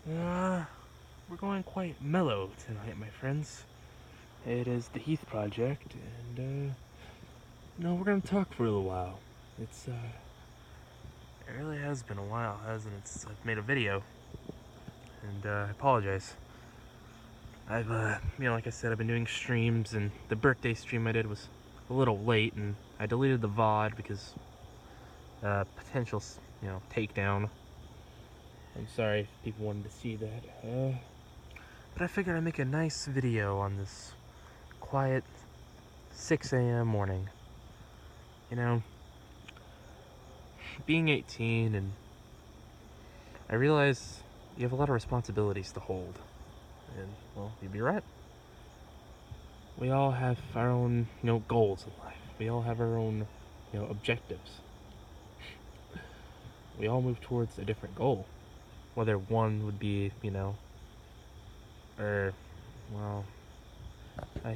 We're going quite mellow tonight, my friends. It is the Heath Project, and, we're gonna talk for a little while. It really has been a while, hasn't it, since I've made a video. And, I apologize. I've, like I said, I've been doing streams, and the birthday stream I did was a little late, and I deleted the VOD because, potential, takedown. I'm sorry if people wanted to see that. But I figured I'd make a nice video on this quiet 6 a.m. morning. Being 18, and I realize you have a lot of responsibilities to hold. And, well, you'd be right. We all have our own, goals in life. We all have our own, objectives. We all move towards a different goal. Whether one would be, I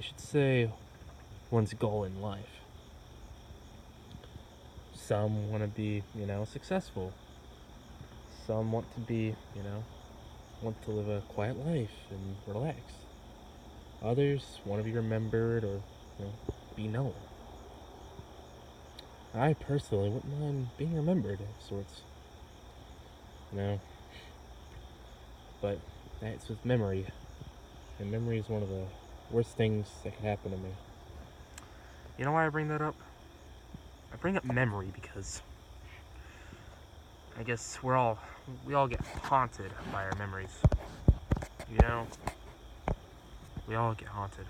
should say one's goal in life. Some want to be, successful. Some want to be, want to live a quiet life and relax. Others want to be remembered or, be known. I personally wouldn't mind being remembered of sorts. But that's with memory. And memory is one of the worst things that can happen to me. You know why I bring that up? I bring up memory because I guess we all get haunted by our memories. We all get haunted.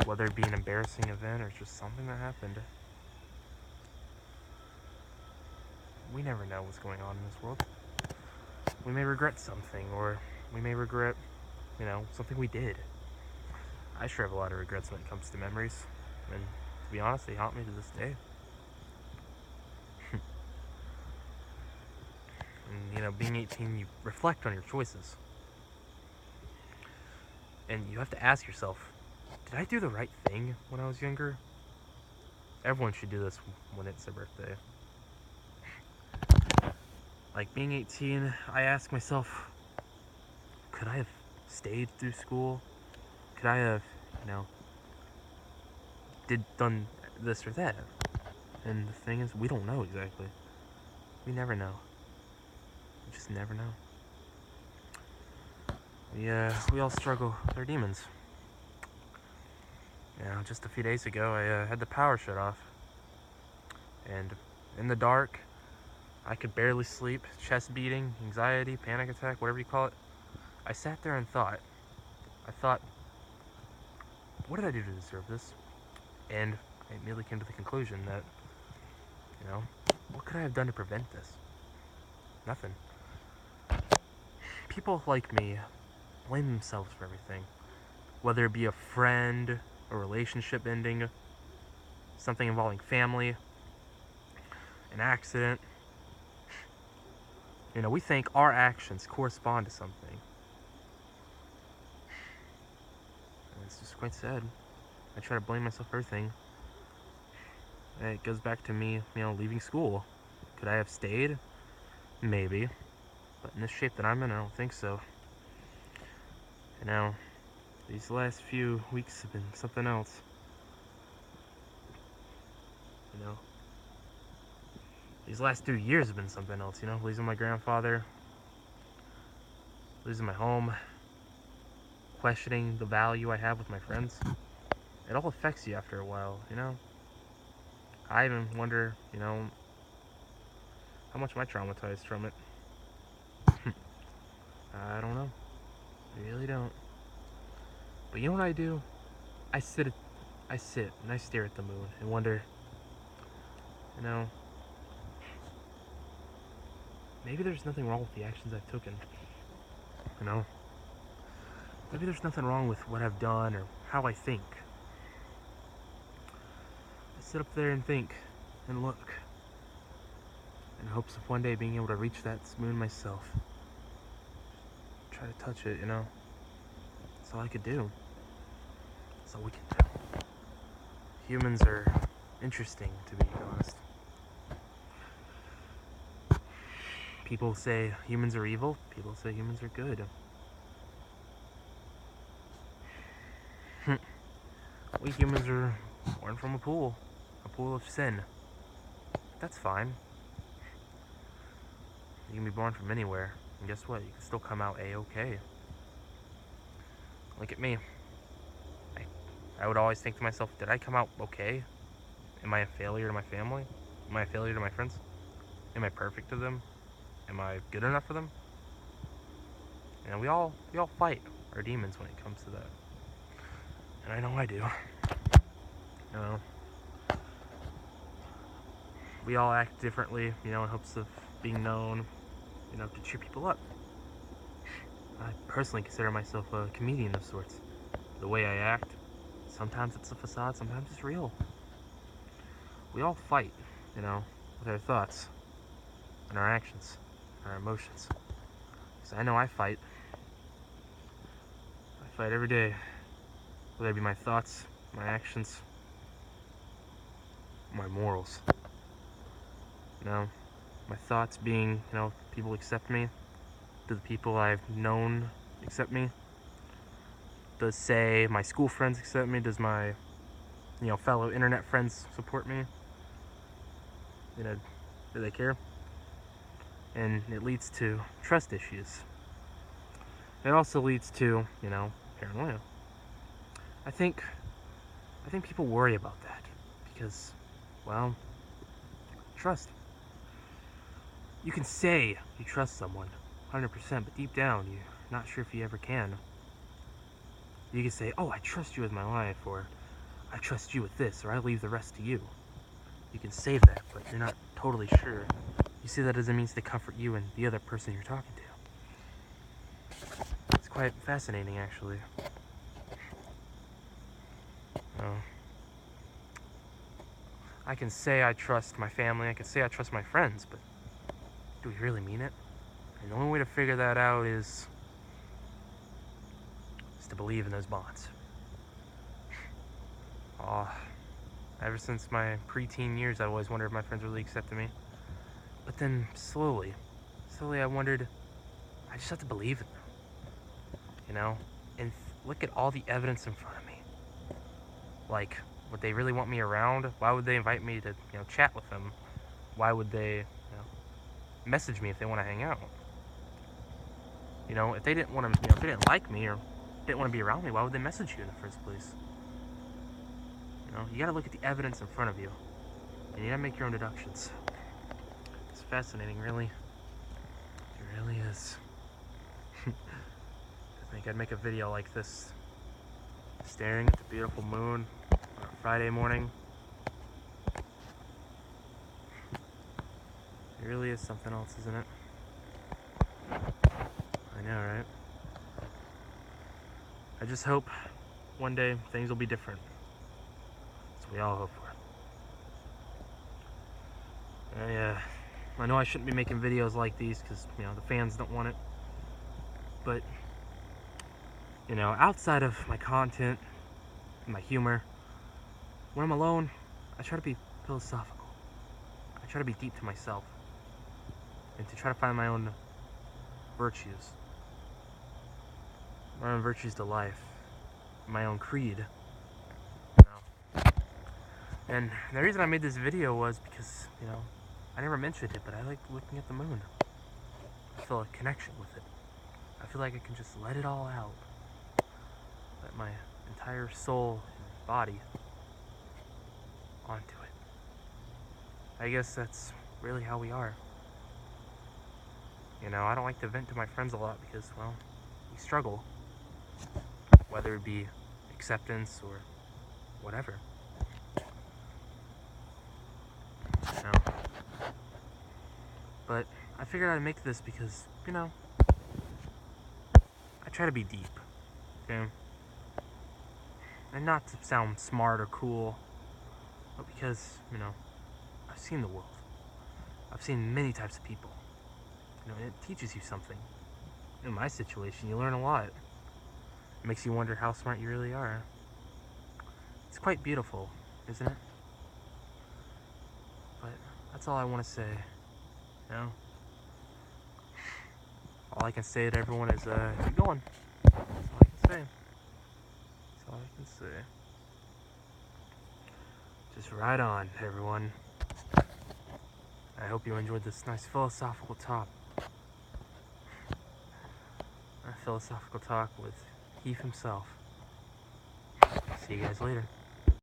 Whether it be an embarrassing event or just something that happened. We never know what's going on in this world. We may regret something, or we may regret, something we did. I sure have a lot of regrets when it comes to memories, and to be honest, they haunt me to this day. And, being 18, you reflect on your choices. And you have to ask yourself, did I do the right thing when I was younger? Everyone should do this when it's their birthday. Like, being 18, I ask myself, could I have stayed through school? Could I have, done this or that? And the thing is, we don't know exactly. We never know. We just never know. We all struggle with our demons. Just a few days ago, I had the power shut off. And in the dark, I could barely sleep, chest beating, anxiety, panic attack, whatever you call it. I sat there and thought, what did I do to deserve this? And I immediately came to the conclusion that, what could I have done to prevent this? Nothing. People like me blame themselves for everything. Whether it be a friend, a relationship ending, something involving family, an accident. We think our actions correspond to something. And it's just quite sad. I try to blame myself for everything. And it goes back to me, leaving school. Could I have stayed? Maybe. But in the shape that I'm in, I don't think so. These last few weeks have been something else. These last 2 years have been something else, losing my grandfather, losing my home, questioning the value I have with my friends. It all affects you after a while, I even wonder, how much am I traumatized from it? I don't know. I really don't. But you know what I do? I sit and I stare at the moon and wonder, maybe there's nothing wrong with the actions I've taken. Maybe there's nothing wrong with what I've done or how I think. I sit up there and think and look in hopes of one day being able to reach that moon myself. Try to touch it, That's all I could do. That's all we can do. Humans are interesting, to be honest. People say humans are evil. People say humans are good. We humans are born from a pool of sin. That's fine. You can be born from anywhere, and guess what? You can still come out A-okay. Look at me. I would always think to myself, did I come out okay? Am I a failure to my family? Am I a failure to my friends? Am I perfect to them? Am I good enough for them? You know, we all fight our demons when it comes to that. And I know I do. You know, we all act differently, you know, in hopes of being known, you know, to cheer people up. I personally consider myself a comedian of sorts. The way I act, sometimes it's a facade, sometimes it's real. We all fight, you know, with our thoughts and our actions, our emotions. So I know I fight. I fight every day. Whether it be my thoughts, my actions, my morals. You know, my thoughts being, you know, people accept me. Do the people I've known accept me? Does, say, my school friends accept me? Does my, you know, fellow internet friends support me? You know, do they care? And it leads to trust issues. It also leads to, you know, paranoia. I think people worry about that because, well, trust. You can say you trust someone 100%, but deep down you're not sure if you ever can. You can say, oh, I trust you with my life, or I trust you with this, or I leave the rest to you. You can say that, but you're not totally sure. You see that as a means to comfort you and the other person you're talking to. It's quite fascinating, actually. I can say I trust my family, I can say I trust my friends, but do we really mean it? And the only way to figure that out is to believe in those bonds. Ever since my preteen years, I always wondered if my friends really accepted me. But then slowly I wondered, I just have to believe in them, you know? And look at all the evidence in front of me. Like, would they really want me around? Why would they invite me to, you know, chat with them? Why would they, you know, message me if they want to hang out? You know, if they didn't want to, you know, if they didn't like me or didn't want to be around me, why would they message you in the first place? You know, you gotta look at the evidence in front of you. And you gotta make your own deductions. It's fascinating, really. It really is. I think I'd make a video like this, staring at the beautiful moon on a Friday morning. It really is something else, isn't it? I know, right? I just hope one day things will be different. That's what we all hope for. I know I shouldn't be making videos like these because, you know, the fans don't want it. But, you know, outside of my content, my humor, when I'm alone, I try to be philosophical. I try to be deep to myself. And to try to find my own virtues. My own virtues to life. My own creed. You know? And the reason I made this video was because, you know, I never mentioned it, but I like looking at the moon. I feel a connection with it. I feel like I can just let it all out. Let my entire soul and body onto it. I guess that's really how we are. You know, I don't like to vent to my friends a lot because, well, we struggle. Whether it be acceptance or whatever. You know. But I figured I'd make this because, you know, I try to be deep. Okay? And not to sound smart or cool, but because, you know, I've seen the world. I've seen many types of people. You know, and it teaches you something. In my situation, you learn a lot. It makes you wonder how smart you really are. It's quite beautiful, isn't it? But that's all I want to say. You know? all I can say to everyone is, keep going. That's all I can say. That's all I can say. Just ride on, everyone. I hope you enjoyed this nice philosophical talk. A philosophical talk with Heef himself. See you guys later.